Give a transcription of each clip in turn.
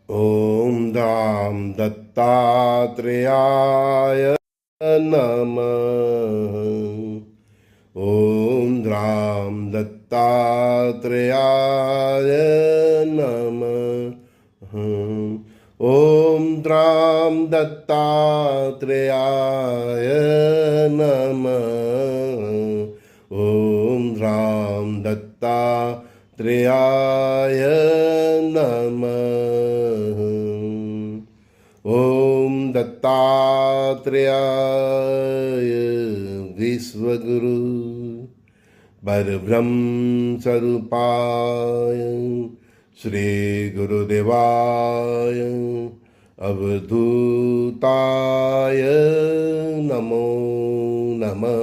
ॐ दां दत्तात्रेयाय नमः। ॐ द्रां दत्तात्रेयाय नमः। ॐ द्रां दत्तात्रेयाय नमः। ॐ द्रां दत्तात्रेयाय नमः। ॐ दत्तात्रेयाय विश्वगुरु परब्रह्म स्वरूपाय श्री गुरुदेवाय अवधूताय नमो नमः।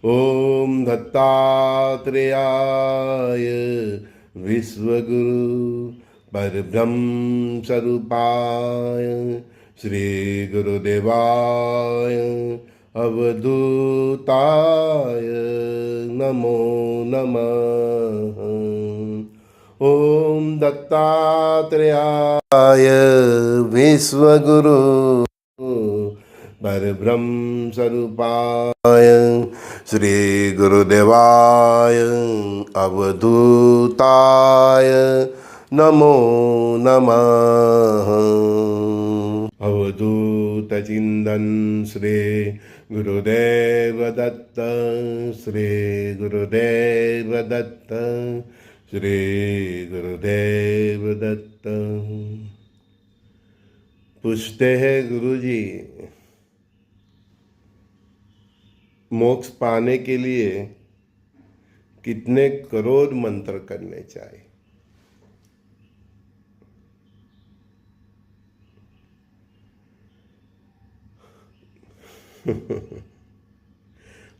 ॐ दत्तात्रेयाय विश्वगुरु परब्रह्म स्वरूपाय श्री गुरुदेवाय अवधूताय नमो नमः। ॐ दत्तात्रेयाय विश्वगुरु परब्रह्म स्वरूपाय श्री गुरुदेवाय अवधूताय नमो नमः। अवधूत चिंतन श्री गुरुदेव दत्त, श्री गुरुदेव दत्त, श्री गुरुदेव दत्त। पूछते हैं गुरुजी, मोक्ष पाने के लिए कितने करोड़ मंत्र करने चाहिए?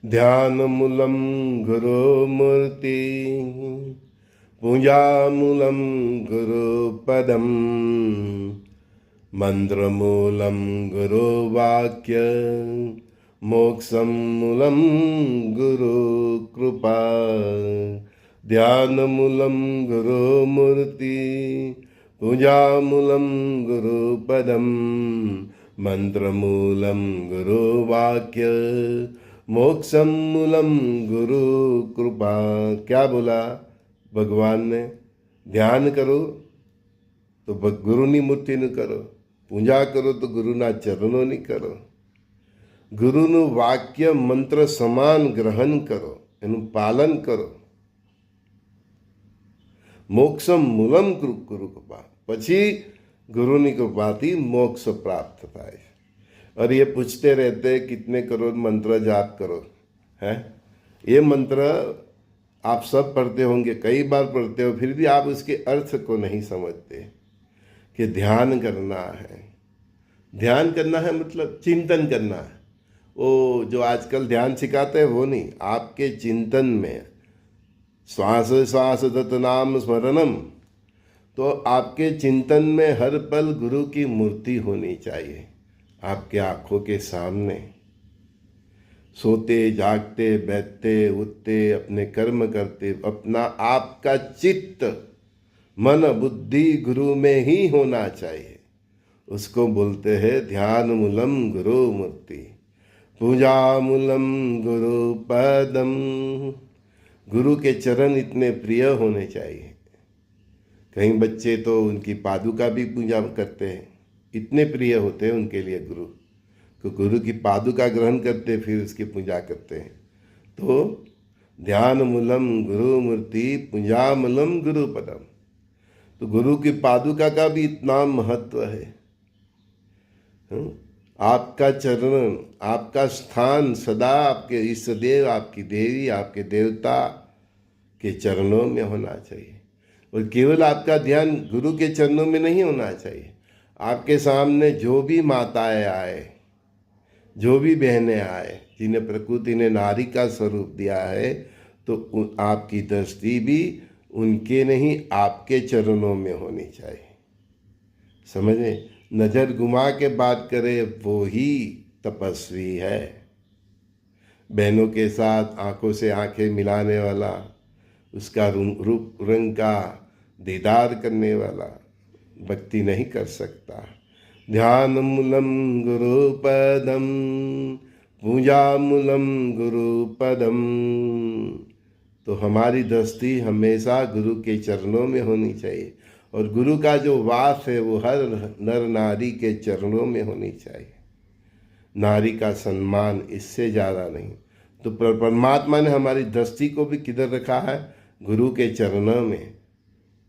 ध्यान मूलम गुरु मूर्ति, पूजा मूलम गुरु पदम, मंत्र मूलम गुरु वाक्य, मोक्षम मूलम गुरु कृपा। ध्यान मूलम गुरु मूर्ति, पूजा मूलम गुरु पदम, मंत्र मूलम गुरु वाक्य, मोक्षम मूलम गुरु कृपा। क्या बोला भगवान ने? ध्यान करो तो गुरुनी मूर्ति न करो, पूजा करो तो गुरुना चरणों नहीं करो, ગુરુનું વાક્ય મંત્ર સમાન ગ્રહણ કરો, એનું પાલન કરો। મોક્ષમ મૂલમ ગુરુ કૃપા, પછી ગુરુની કૃપાથી મોક્ષ પ્રાપ્ત થાય। और ये पूछते रहते कितने करोड़ मंत्र जाप करो है। ये मंत्र आप सब पढ़ते होंगे, कई बार पढ़ते हो, फिर भी आप उसके अर्थ को नहीं समझते कि ध्यान करना है। ध्यान करना है मतलब चिंतन करना है। वो जो आजकल ध्यान सिखाते हैं वो नहीं, आपके चिंतन में श्वास श्वास दत्त नाम स्मरणम, तो आपके चिंतन में हर पल गुरु की मूर्ति होनी चाहिए आपके आँखों के सामने। सोते जागते बैठते उठते अपने कर्म करते अपना आपका चित्त मन बुद्धि गुरु में ही होना चाहिए। उसको बोलते हैं ध्यान मूलम गुरु मूर्ति, पूजा मूलम गुरु पदम। गुरु के चरण इतने प्रिय होने चाहिए। कई बच्चे तो उनकी पादुका भी पूजा करते हैं, इतने प्रिय होते हैं उनके लिए गुरु, तो गुरु की पादुका ग्रहण करते फिर उसकी पूजा करते हैं। तो ध्यान मूलम गुरु मूर्ति, पूजा मूलम गुरु पदम। तो गुरु की पादुका का भी इतना महत्व है। आपका चरण, आपका स्थान सदा आपके इष्ट देव, आपकी देवी, आपके देवता के चरणों में होना चाहिए। और केवल आपका ध्यान गुरु के चरणों में नहीं होना चाहिए। आपके सामने जो भी माताएं आए, जो भी बहनें आए, जिन्हें प्रकृति ने नारी का स्वरूप दिया है, तो आपकी दृष्टि भी उनके नहीं आपके चरणों में होनी चाहिए। समझे? नज़र घुमा के बात करे वो ही तपस्वी है। बहनों के साथ आंखों से आंखें मिलाने वाला, उसका रूप रंग का दीदार करने वाला भक्ति नहीं कर सकता। ध्यान मूलम गुरु पदम, पूजा मूलम गुरु पदम। तो हमारी दृष्टि हमेशा गुरु के चरणों में होनी चाहिए, और गुरु का जो वास है वो हर नर नारी के चरणों में होनी चाहिए। नारी का सम्मान इससे ज़्यादा नहीं। तो परमात्मा ने हमारी दृष्टि को भी किधर रखा है? गुरु के चरणों में।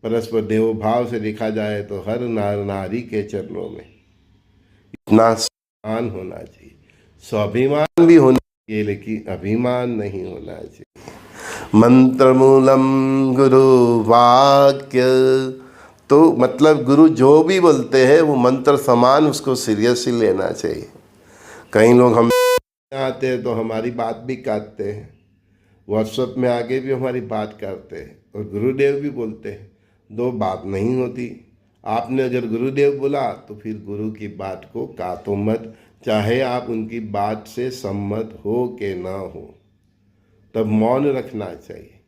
परस्पर देव भाव से देखा जाए तो हर नर नारी के चरणों में। इतना सम्मान होना चाहिए, स्वाभिमान भी होना चाहिए, लेकिन अभिमान नहीं होना चाहिए। मंत्र मूलम गुरु वाक्य, तो मतलब गुरु जो भी बोलते हैं वो मंत्र समान उसको सीरियसली लेना चाहिए। कई लोग हम आते हैं तो हमारी बात भी काटते हैं, व्हाट्सएप में आके भी हमारी बात करते हैं, और गुरुदेव भी बोलते हैं, दो बात नहीं होती। आपने अगर गुरुदेव बोला तो फिर गुरु की बात को काटो मत, चाहे आप उनकी बात से सम्मत हो कि ना हो, तब मौन रखना चाहिए।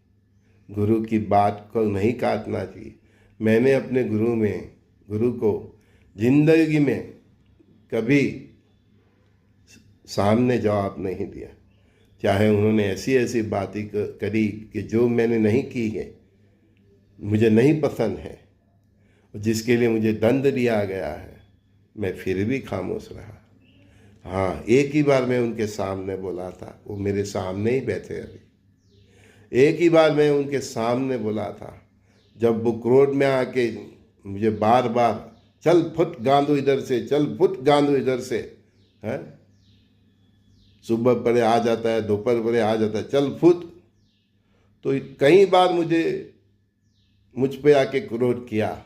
गुरु की बात को नहीं काटना चाहिए। मैंने अपने गुरु को जिंदगी में कभी सामने जवाब नहीं दिया, चाहे उन्होंने ऐसी ऐसी बातें करी कि जो मैंने नहीं की है, मुझे नहीं पसंद है, जिसके लिए मुझे दंड दिया गया है, मैं फिर भी खामोश रहा। हाँ, एक ही बार मैं उनके सामने बोला था, वो मेरे सामने ही बैठे अभी। एक ही बार मैं उनके सामने बोला था, जब वो क्रोध में आके मुझे बार बार चल फुट गांधू इधर से, चल फुट गांधू इधर से, है, सुबह पड़े आ जाता है, दोपहर पड़े आ जाता है, चल फुट। तो कई बार मुझ पे आके क्रोध किया,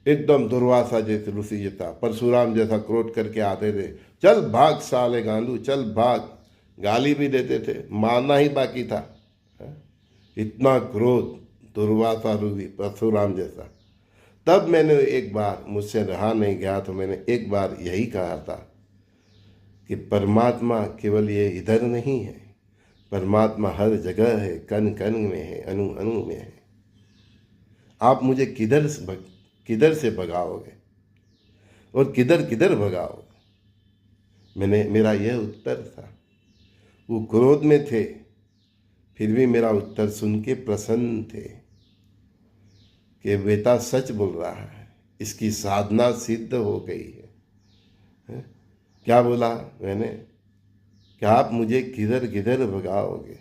एकदम दुर्वासा जैसे ऋषि जैसा, परशुराम जैसा क्रोध करके आते थे, चल भाग साले गांडू, चल भाग। गाली भी देते थे, मारना ही बाकी था। इतना क्रोध, दुर्वासा ऋषि, परशुराम जैसा। तब मैंने एक बार, मुझसे रहा नहीं गया, तो मैंने एक बार यही कहा था कि परमात्मा केवल ये इधर नहीं है, परमात्मा हर जगह है, कण कण में है, अणु अणु में है। आप मुझे किधर से भगाओगे और किधर किधर भगाओगे? मेरा यह उत्तर था। वो क्रोध में थे, फिर भी मेरा उत्तर सुन के प्रसन्न थे कि बेटा सच बोल रहा है, इसकी साधना सिद्ध हो गई है। क्या बोला मैंने? क्या आप मुझे किधर किधर भगाओगे?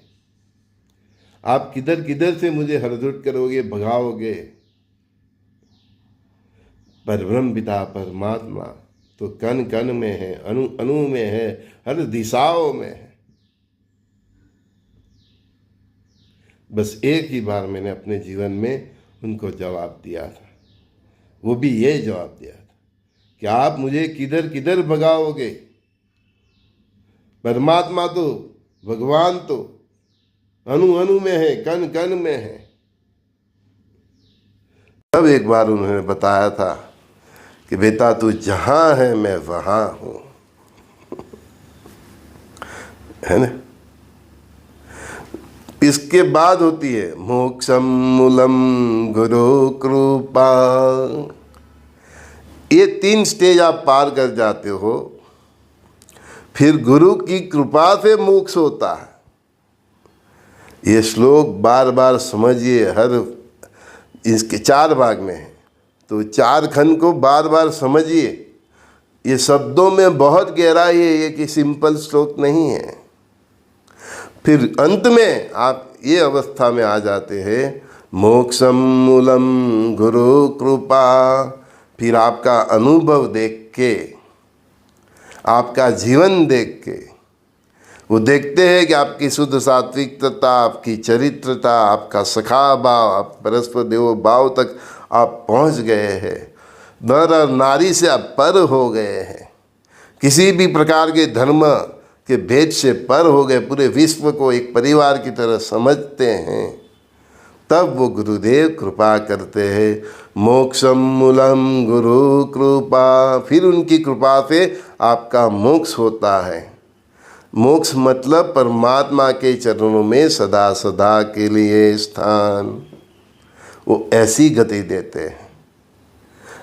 आप किधर किधर से मुझे हरदुट करोगे, भगाओगे? परब्रह्म पिता परमात्मा तो कण कण में है, अणु अणु में है, हर दिशाओं में है। बस एक ही बार मैंने अपने जीवन में उनको जवाब दिया था, वो भी ये जवाब दिया था कि आप मुझे किधर किधर भगाओगे? परमात्मा तो, भगवान तो अणु अणु में है, कण कण में है। तब एक बार उन्होंने बताया था कि बेटा तू जहां है मैं वहां हूं, है ना। इसके बाद होती है मोक्षम मूलम गुरु कृपा। ये 3 स्टेज आप पार कर जाते हो, फिर गुरु की कृपा से मोक्ष होता है। ये श्लोक बार बार समझिए, हर इसके 4 भाग में है, तो 4 खंड को बार बार समझिए। ये शब्दों में बहुत गहराई है, ये कि सिंपल श्लोक नहीं है। फिर अंत में आप ये अवस्था में आ जाते हैं मोक्षम मूलम गुरु कृपा। फिर आपका अनुभव देख के, आपका जीवन देख के वो देखते हैं कि आपकी शुद्ध सात्विकता, आपकी चरित्रता, आपका सखा भाव, आप परस्पर देव भाव तक आप पहुंच गए हैं। नर और नारी से आप पर हो गए हैं, किसी भी प्रकार के धर्म के भेद से पर हो गए, पूरे विश्व को एक परिवार की तरह समझते हैं। तब वो गुरुदेव कृपा करते हैं, मोक्षम मूलम गुरु कृपा। फिर उनकी कृपा से आपका मोक्ष होता है। मोक्ष मतलब परमात्मा के चरणों में सदा सदा के लिए स्थान। वो ऐसी गति देते हैं।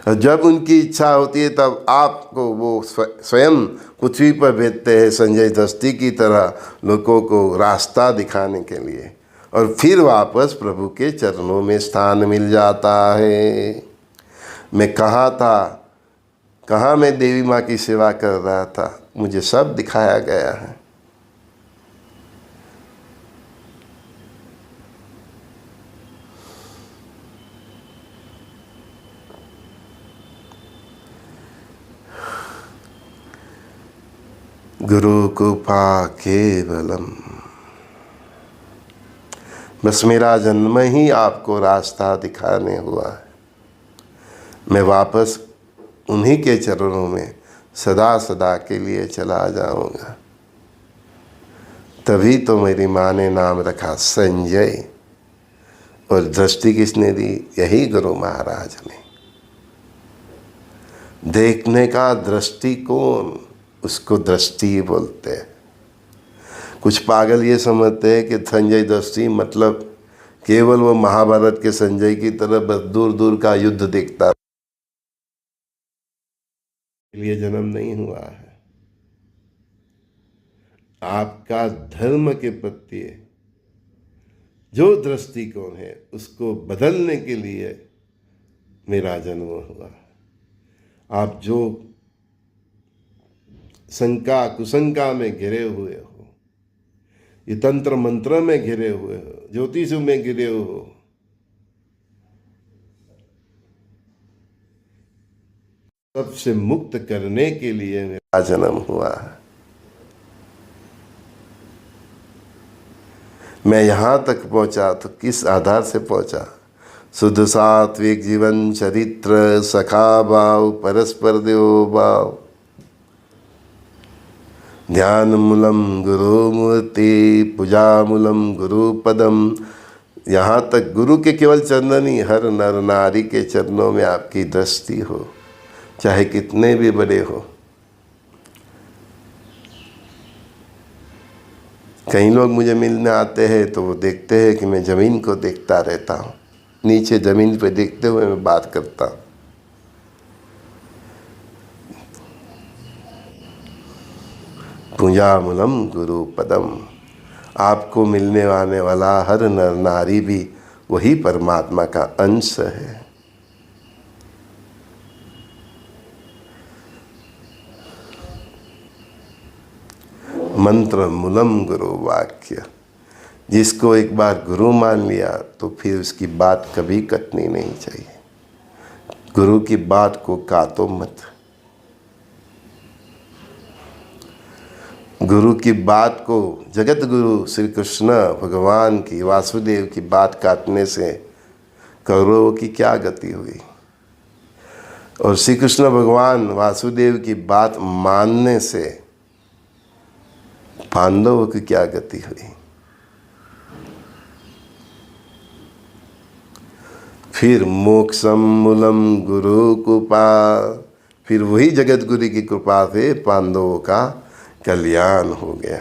और जब उनकी इच्छा होती है तब आपको वो स्वयं पृथ्वी पर भेजते हैं संजय दस्ती की तरह लोगों को रास्ता दिखाने के लिए, और फिर वापस प्रभु के चरणों में स्थान मिल जाता है। मैं कहाँ था, कहाँ मैं देवी माँ की सेवा कर रहा था, मुझे सब दिखाया गया है। गुरु कृपा केवलम, बस मेरा जन्म ही आपको रास्ता दिखाने हुआ है। मैं वापस उन्हीं के चरणों में सदा सदा के लिए चला जाऊंगा। तभी तो मेरी माँ ने नाम रखा संजय, और दृष्टि किसने दी? यही गुरु महाराज ने। देखने का दृष्टिकोण, उसको दृष्टि बोलते हैं। कुछ पागल ये समझते हैं कि संजय दृष्टि मतलब केवल वो महाभारत के संजय की तरह बस दूर दूर का युद्ध देखता, लिए जन्म नहीं हुआ है। आपका धर्म के प्रति जो दृष्टिकोण है उसको बदलने के लिए मेरा जन्म हुआ। आप जो शंका कुशंका में घिरे हुए हो, ये तंत्र मंत्र में घिरे हुए हो, ज्योतिष में घिरे हो, सबसे मुक्त करने के लिए मेरा जन्म हुआ है। मैं यहाँ तक पहुँचा तो किस आधार से पहुँचा? शुद्ध सात्विक जीवन चरित्र, सखा भाव, परस्पर देव भाव, ध्यान मूलम गुरु मूर्ति, पूजा मूलम गुरु पदम। यहाँ तक गुरु के केवल चरण ही, हर नर नारी के चरणों में आपकी दृष्टि हो, चाहे कितने भी बड़े हो। कई लोग मुझे मिलने आते हैं तो वो देखते हैं कि मैं ज़मीन को देखता रहता हूँ, नीचे ज़मीन पे देखते हुए मैं बात करता हूँ। पूजा मूलम गुरु पदम, आपको मिलने आने वाला हर नर नारी भी वही परमात्मा का अंश है। मंत्र मूलम गुरु वाक्य, जिसको एक बार गुरु मान लिया तो फिर उसकी बात कभी कटनी नहीं चाहिए। गुरु की बात को काटो मत। गुरु की बात को, जगत गुरु श्री कृष्ण भगवान की, वासुदेव की बात काटने से कौरवों की क्या गति हुई, और श्री कृष्ण भगवान वासुदेव की बात मानने से पांडवों की क्या गति हुई। फिर मोक्षम मूलम गुरु कृपा, फिर वही जगत गुरु की कृपा से पांडवों का कल्याण हो गया।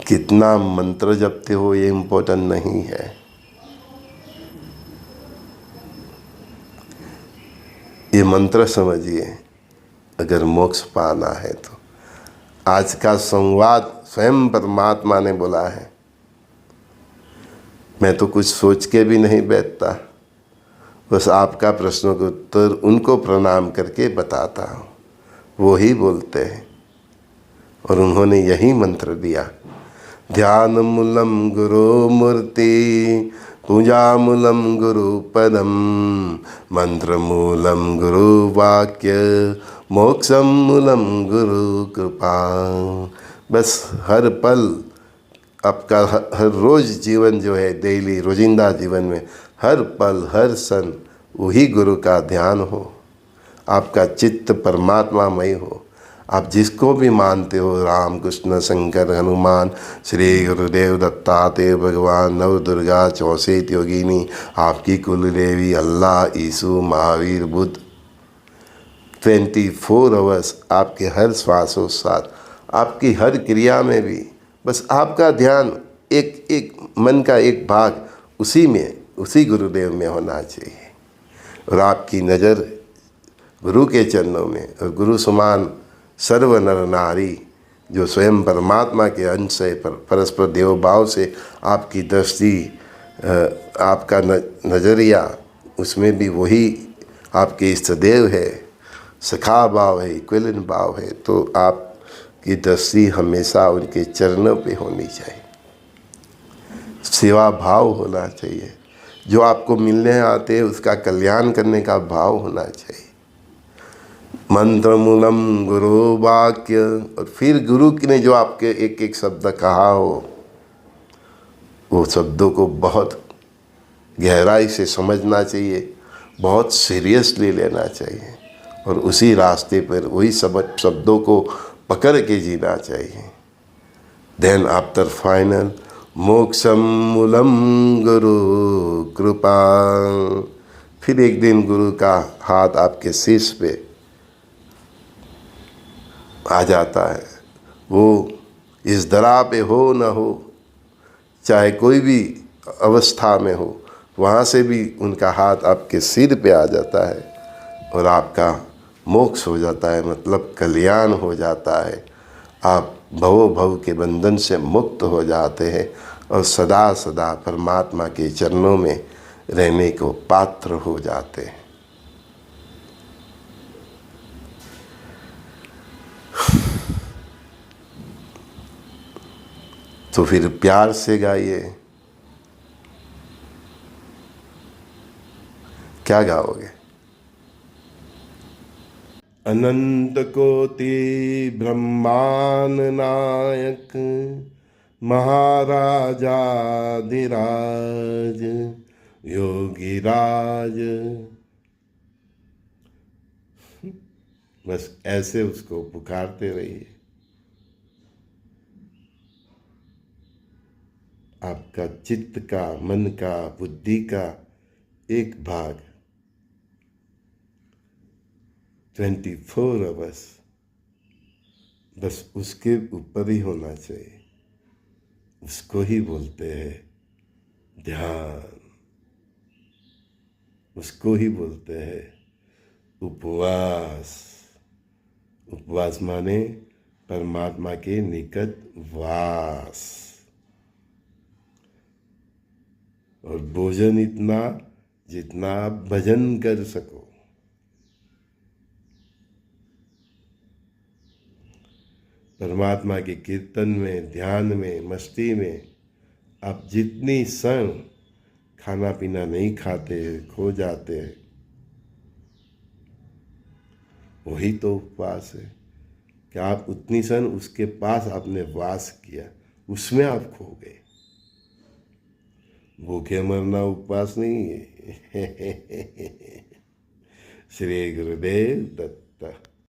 कितना मंत्र जपते हो ये इम्पोर्टेंट नहीं है, ये मंत्र समझिए अगर मोक्ष पाना है तो। आज का संवाद स्वयं परमात्मा ने बोला है। मैं तो कुछ सोच के भी नहीं बैठता, बस आपका प्रश्नों के उत्तर उनको प्रणाम करके बताता हूँ, वो ही बोलते हैं। और उन्होंने यही मंत्र दिया, ध्यान मूलम गुरु मूर्ति, पूजा मूलम गुरु पदम, मंत्र मूलम गुरु वाक्य, मोक्षम मूलम गुरु कृपा। बस हर पल आपका हर रोज़ जीवन जो है, डेली रोजिंदा जीवन में हर पल हर क्षण वही गुरु का ध्यान हो, आपका चित्त परमात्मामय हो। आप जिसको भी मानते हो, राम कृष्ण शंकर हनुमान श्री गुरुदेव दत्तात्रेय भगवान नव दुर्गा 64 योगिनी, आपकी कुल देवी अल्लाह यीशु महावीर बुद्ध, 24 आवर्स आपके हर श्वासोच्छ्वास, आपकी हर क्रिया में भी बस आपका ध्यान एक एक मन का एक भाग उसी गुरुदेव में होना चाहिए। और आपकी नज़र गुरु के चरणों में, और गुरु समान सर्व नर नारी जो स्वयं परमात्मा के अंश है, परस्पर देव भाव से आपकी दृष्टि, आपका नज़रिया, उसमें भी वही आपके इष्ट देव है, सखा भाव है, इक्विवेलेंट भाव है, तो आपकी दृष्टि हमेशा उनके चरणों पे होनी चाहिए। सेवा भाव होना चाहिए, जो आपको मिलने आते हैं उसका कल्याण करने का भाव होना चाहिए। मंत्र मूलम गुरु वाक्य, और फिर गुरु ने जो आपके एक एक शब्द कहा हो, वो शब्दों को बहुत गहराई से समझना चाहिए, बहुत सीरियसली लेना चाहिए, और उसी रास्ते पर वही शब्दों को पकड़ के जीना चाहिए। देन आफ्टर फाइनल मोक्षम मूलम गुरु कृपा, फिर एक दिन गुरु का हाथ आपके शीश पे आ जाता है। वो इस दरा पे हो न हो, चाहे कोई भी अवस्था में हो, वहाँ से भी उनका हाथ आपके सिर पे आ जाता है और आपका मोक्ष हो जाता है, मतलब कल्याण हो जाता है। आप भवो भव के बंधन से मुक्त हो जाते हैं और सदा सदा परमात्मा के चरणों में रहने को पात्र हो जाते हैं। तो फिर प्यार से गाइए। क्या गाओगे? अनंत कोटि ब्रह्मांड नायक महाराजाधिराज योगीराज, बस ऐसे उसको पुकारते रहिए। आपका चित्त का, मन का, बुद्धि का एक भाग 24 आवर्स बस उसके ऊपर ही होना चाहिए। उसको ही बोलते हैं ध्यान, उसको ही बोलते हैं उपवास। उपवास माने परमात्मा के निकट वास, और भोजन इतना जितना आप भजन कर सको। परमात्मा के कीर्तन में, ध्यान में, मस्ती में आप जितनी क्षण खाना पीना नहीं खाते, खो जाते हैं, वही तो उपवास है कि आप उतनी क्षण उसके पास आपने वास किया, उसमें आप खो गए। भूखे मरना उपवास नहीं है। श्री गुरुदेव दत्त।